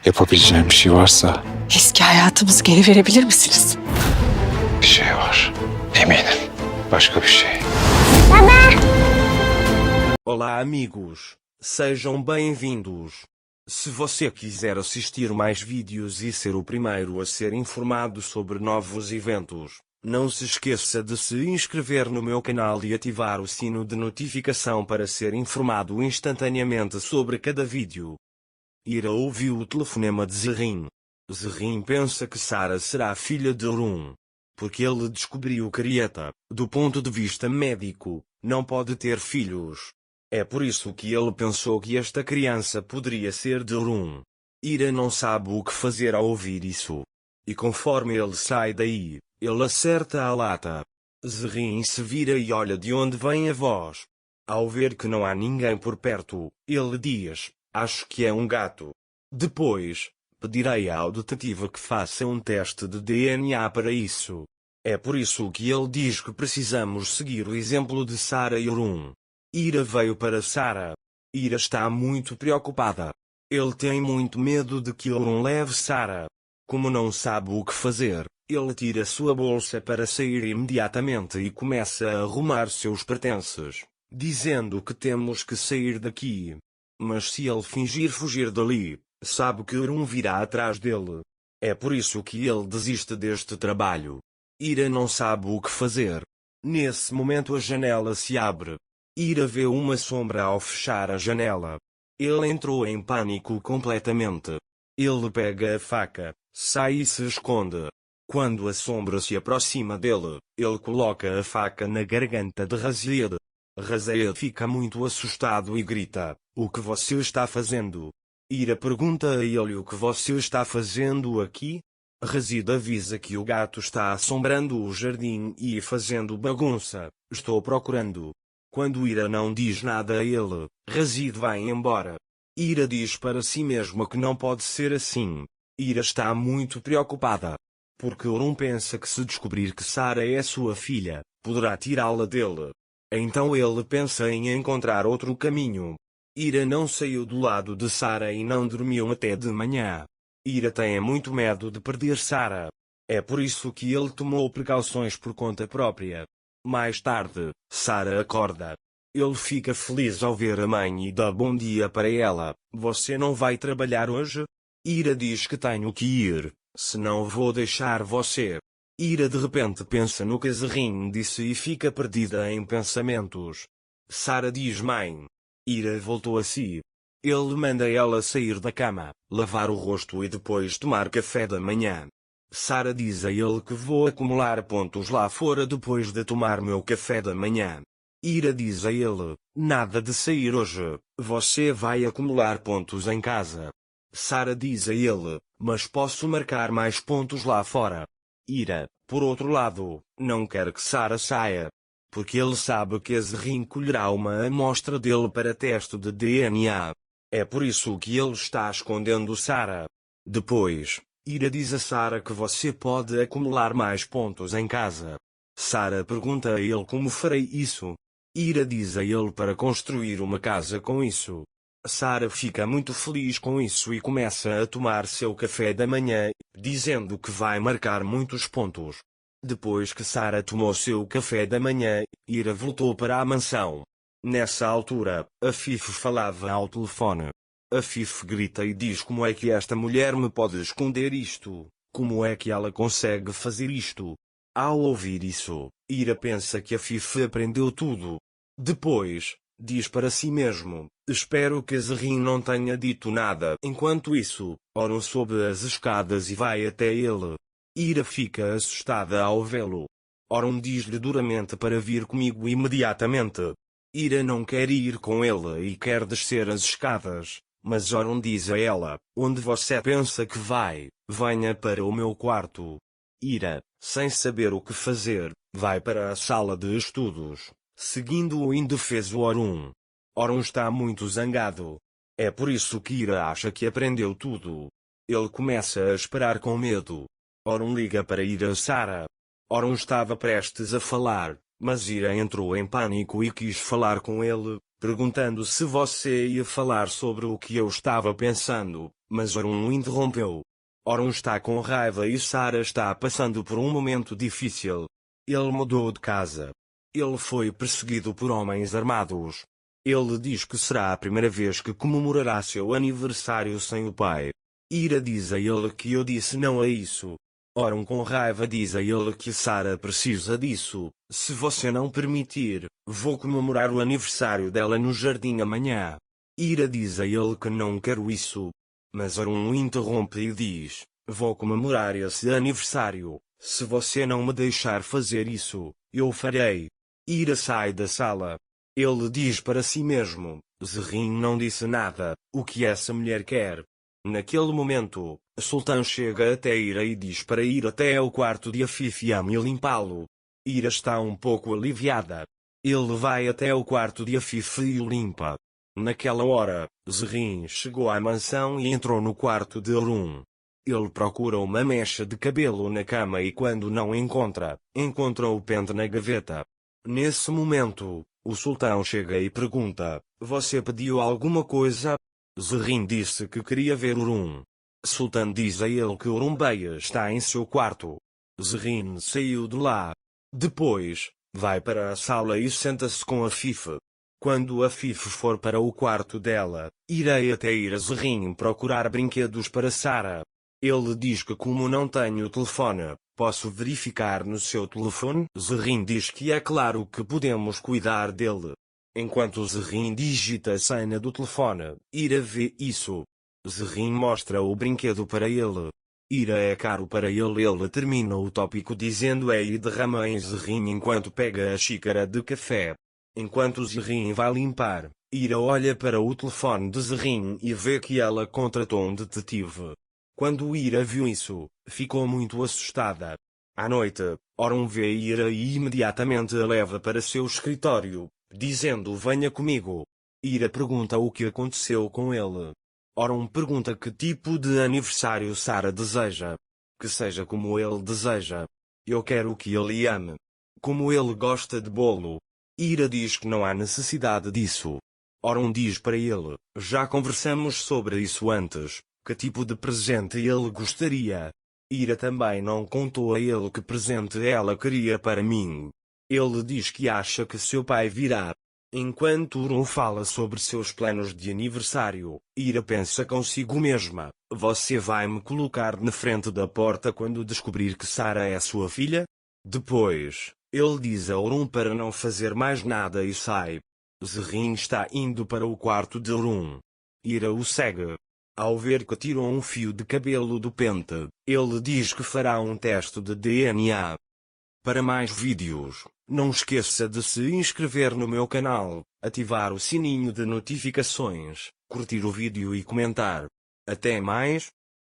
Yapabileceğim bir şey varsa Eski hayatımızı geri verebilir misiniz? bir şey var. Eminim. Başka bir şey. Olá, amigos. Sejam bem-vindos. Se você quiser assistir mais vídeos e ser o primeiro a ser informado sobre novos eventos, não se esqueça de se inscrever no meu canal e ativar o sino de notificação para ser informado instantaneamente sobre cada vídeo. Ira ouviu o telefonema de Zerrin. Zerrin pensa que Sara será filha de Orun. Porque ele descobriu que Arieta, do ponto de vista médico, não pode ter filhos. É por isso que ele pensou que esta criança poderia ser de Orun. Ira não sabe o que fazer ao ouvir isso. E conforme ele sai daí, ele acerta a lata. Zerrin se vira e olha de onde vem a voz. Ao ver que não há ninguém por perto, ele diz: "Acho que é um gato." Depois, pedirei ao detetive que faça um teste de DNA para isso. É por isso que ele diz que precisamos seguir o exemplo de Sara e Orun. Ira veio para Sara. Ira está muito preocupada. Ele tem muito medo de que Orun leve Sara. Como não sabe o que fazer, ele tira sua bolsa para sair imediatamente e começa a arrumar seus pertences, dizendo que temos que sair daqui. Mas se ele fingir fugir dali, sabe que Orun virá atrás dele. É por isso que ele desiste deste trabalho. Ira não sabe o que fazer. Nesse momento a janela se abre. Ira vê uma sombra ao fechar a janela. Ele entrou em pânico completamente. Ele pega a faca, sai e se esconde. Quando a sombra se aproxima dele, ele coloca a faca na garganta de Raziel. Raziel fica muito assustado e grita: "O que você está fazendo?" Ira pergunta a ele o que você está fazendo aqui. Raziel avisa que o gato está assombrando o jardim e fazendo bagunça. "Estou procurando." Quando Ira não diz nada a ele, Raziel vai embora. Ira diz para si mesma que não pode ser assim. Ira está muito preocupada. Porque Orun pensa que se descobrir que Sara é sua filha, poderá tirá-la dele. Então ele pensa em encontrar outro caminho. Ira não saiu do lado de Sara e não dormiu até de manhã. Ira tem muito medo de perder Sara. É por isso que ele tomou precauções por conta própria. Mais tarde, Sara acorda. Ele fica feliz ao ver a mãe e dá bom dia para ela. "Você não vai trabalhar hoje?" Ira diz que tenho que ir, senão vou deixar você. Ira de repente pensa no que Zerrin disse e fica perdida em pensamentos. Sara diz: "Mãe." Ira voltou a si. Ele manda ela sair da cama, lavar o rosto e depois tomar café da manhã. Sara diz a ele que vou acumular pontos lá fora depois de tomar meu café da manhã. Ira diz a ele: "Nada de sair hoje, você vai acumular pontos em casa." Sara diz a ele: "Mas posso marcar mais pontos lá fora." Ira, por outro lado, não quer que Sara saia. Porque ele sabe que Zerrin colherá uma amostra dele para teste de DNA. É por isso que ele está escondendo Sara. Depois, Ira diz a Sara que você pode acumular mais pontos em casa. Sara pergunta a ele como farei isso. Ira diz a ele para construir uma casa com isso. Sara fica muito feliz com isso e começa a tomar seu café da manhã, dizendo que vai marcar muitos pontos. Depois que Sara tomou seu café da manhã, Ira voltou para a mansão. Nessa altura, Afif falava ao telefone. Afif grita e diz: "Como é que esta mulher me pode esconder isto? Como é que ela consegue fazer isto?" Ao ouvir isso, Ira pensa que Afif aprendeu tudo. Depois, diz para si mesmo: "Espero que Zerrin não tenha dito nada." Enquanto isso, Orun sobe as escadas e vai até ele. Ira fica assustada ao vê-lo. Orun diz-lhe duramente para vir comigo imediatamente. Ira não quer ir com ele e quer descer as escadas, mas Orun diz a ela: "Onde você pensa que vai? Venha para o meu quarto." Ira, sem saber o que fazer, vai para a sala de estudos, seguindo o indefeso Orun. Orun está muito zangado. É por isso que Ira acha que aprendeu tudo. Ele começa a esperar com medo. Orun liga para Ira Sara. Orun estava prestes a falar, mas Ira entrou em pânico e quis falar com ele, perguntando se você ia falar sobre o que eu estava pensando, mas Orun o interrompeu. Orun está com raiva e Sarah está passando por um momento difícil. Ele mudou de casa. Ele foi perseguido por homens armados. Ele diz que será a primeira vez que comemorará seu aniversário sem o pai. Ira diz a ele que eu disse não a isso. Orun com raiva diz a ele que Sarah precisa disso. Se você não permitir, vou comemorar o aniversário dela no jardim amanhã. Ira diz a ele que não quero isso. Mas Orun o interrompe e diz, vou comemorar esse aniversário. Se você não me deixar fazer isso, eu farei. Ira sai da sala. Ele diz para si mesmo, Zerrin não disse nada, o que essa mulher quer? Naquele momento, Sultan chega até Ira e diz para ir até ao quarto de Afif e limpá-lo. Ira está um pouco aliviada. Ele vai até ao quarto de Afif e o limpa. Naquela hora, Zerrin chegou à mansão e entrou no quarto de Orun. Ele procura uma mecha de cabelo na cama e quando não encontra, encontra o pente na gaveta. Nesse momento, o sultão chega e pergunta, você pediu alguma coisa? Zerrin disse que queria ver Orun. Sultan diz a ele que Orun Bey está em seu quarto. Zerrin saiu de lá. Depois, vai para a sala e senta-se com Afif. Quando Afif for para o quarto dela, irei até ir a Zerrin procurar brinquedos para Sarah. Ele diz que como não tenho telefone, posso verificar no seu telefone? Zerrin diz que é claro que podemos cuidar dele. Enquanto Zerrin digita a senha do telefone, Ira vê isso. Zerrin mostra o brinquedo para ele. Ira é caro para ele. Ele termina o tópico dizendo e derrama em Zerrin enquanto pega a xícara de café. Enquanto Zerrin vai limpar, Ira olha para o telefone de Zerrin e vê que ela contratou um detetive. Quando Ira viu isso, ficou muito assustada. À noite, Orun vê Ira e imediatamente a leva para seu escritório, dizendo venha comigo. Ira pergunta o que aconteceu com ele. Orun pergunta que tipo de aniversário Sarah deseja. Que seja como ele deseja. Eu quero que ele ame. Como ele gosta de bolo. Ira diz que não há necessidade disso. Orun diz para ele, já conversamos sobre isso antes. Que tipo de presente ele gostaria? Ira também não contou a ele que presente ela queria para mim. Ele diz que acha que seu pai virá. Enquanto Orun fala sobre seus planos de aniversário, Ira pensa consigo mesma, você vai me colocar na frente da porta quando descobrir que Sarah é sua filha? Depois, ele diz a Orun para não fazer mais nada e sai. Zerrin está indo para o quarto de Orun. Ira o segue. Ao ver que tirou um fio de cabelo do pente, ele diz que fará um teste de DNA. Para mais vídeos, não esqueça de se inscrever no meu canal, ativar o sininho de notificações, curtir o vídeo e comentar. Até mais!